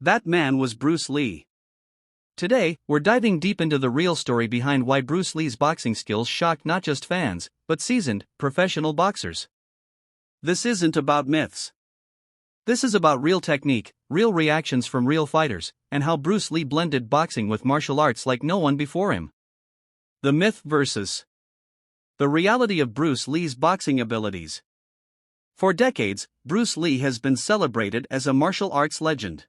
That man was Bruce Lee. Today, we're diving deep into the real story behind why Bruce Lee's boxing skills shocked not just fans, but seasoned, professional boxers. This isn't about myths. This is about real technique, real reactions from real fighters, and how Bruce Lee blended boxing with martial arts like no one before him. The myth versus the reality of Bruce Lee's boxing abilities. For decades, Bruce Lee has been celebrated as a martial arts legend.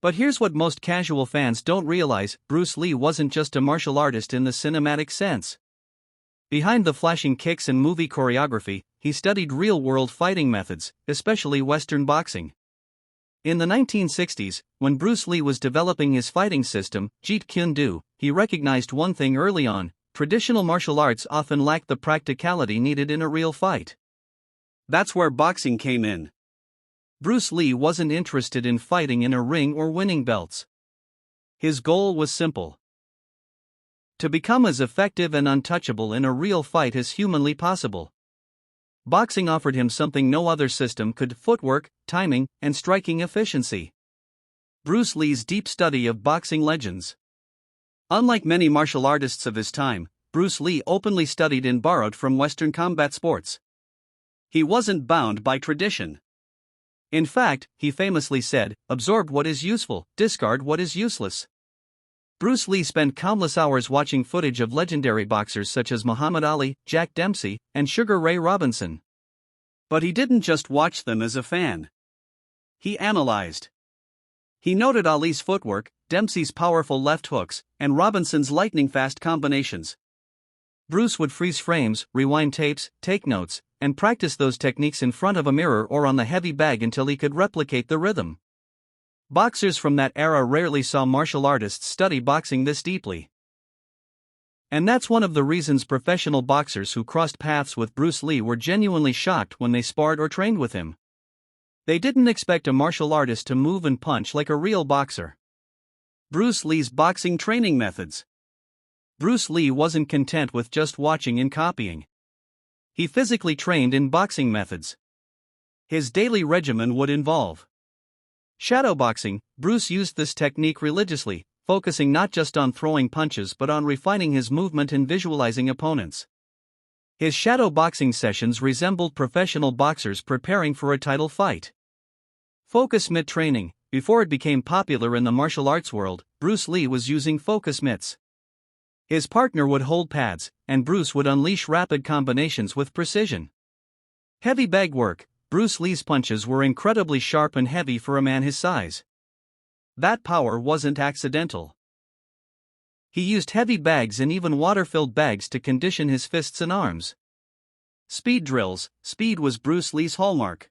But here's what most casual fans don't realize: Bruce Lee wasn't just a martial artist in the cinematic sense. Behind the flashing kicks and movie choreography, he studied real-world fighting methods, especially Western boxing. In the 1960s, when Bruce Lee was developing his fighting system, Jeet Kune Do, he recognized one thing early on: traditional martial arts often lack the practicality needed in a real fight. That's where boxing came in. Bruce Lee wasn't interested in fighting in a ring or winning belts. His goal was simple: to become as effective and untouchable in a real fight as humanly possible. Boxing offered him something no other system could: footwork, timing, and striking efficiency. Bruce Lee's deep study of boxing legends. Unlike many martial artists of his time, Bruce Lee openly studied and borrowed from Western combat sports. He wasn't bound by tradition. In fact, he famously said, "Absorb what is useful, discard what is useless." Bruce Lee spent countless hours watching footage of legendary boxers such as Muhammad Ali, Jack Dempsey, and Sugar Ray Robinson. But he didn't just watch them as a fan. He analyzed. He noted Ali's footwork, Dempsey's powerful left hooks, and Robinson's lightning-fast combinations. Bruce would freeze frames, rewind tapes, take notes, and practice those techniques in front of a mirror or on the heavy bag until he could replicate the rhythm. Boxers from that era rarely saw martial artists study boxing this deeply. And that's one of the reasons professional boxers who crossed paths with Bruce Lee were genuinely shocked when they sparred or trained with him. They didn't expect a martial artist to move and punch like a real boxer. Bruce Lee's boxing training methods. Bruce Lee wasn't content with just watching and copying. He physically trained in boxing methods. His daily regimen would involve shadowboxing. Bruce used this technique religiously, focusing not just on throwing punches but on refining his movement and visualizing opponents. His shadowboxing sessions resembled professional boxers preparing for a title fight. Focus mitt training. Before it became popular in the martial arts world, Bruce Lee was using focus mitts. His partner would hold pads, and Bruce would unleash rapid combinations with precision. Heavy bag work. Bruce Lee's punches were incredibly sharp and heavy for a man his size. That power wasn't accidental. He used heavy bags and even water-filled bags to condition his fists and arms. Speed drills. Speed was Bruce Lee's hallmark.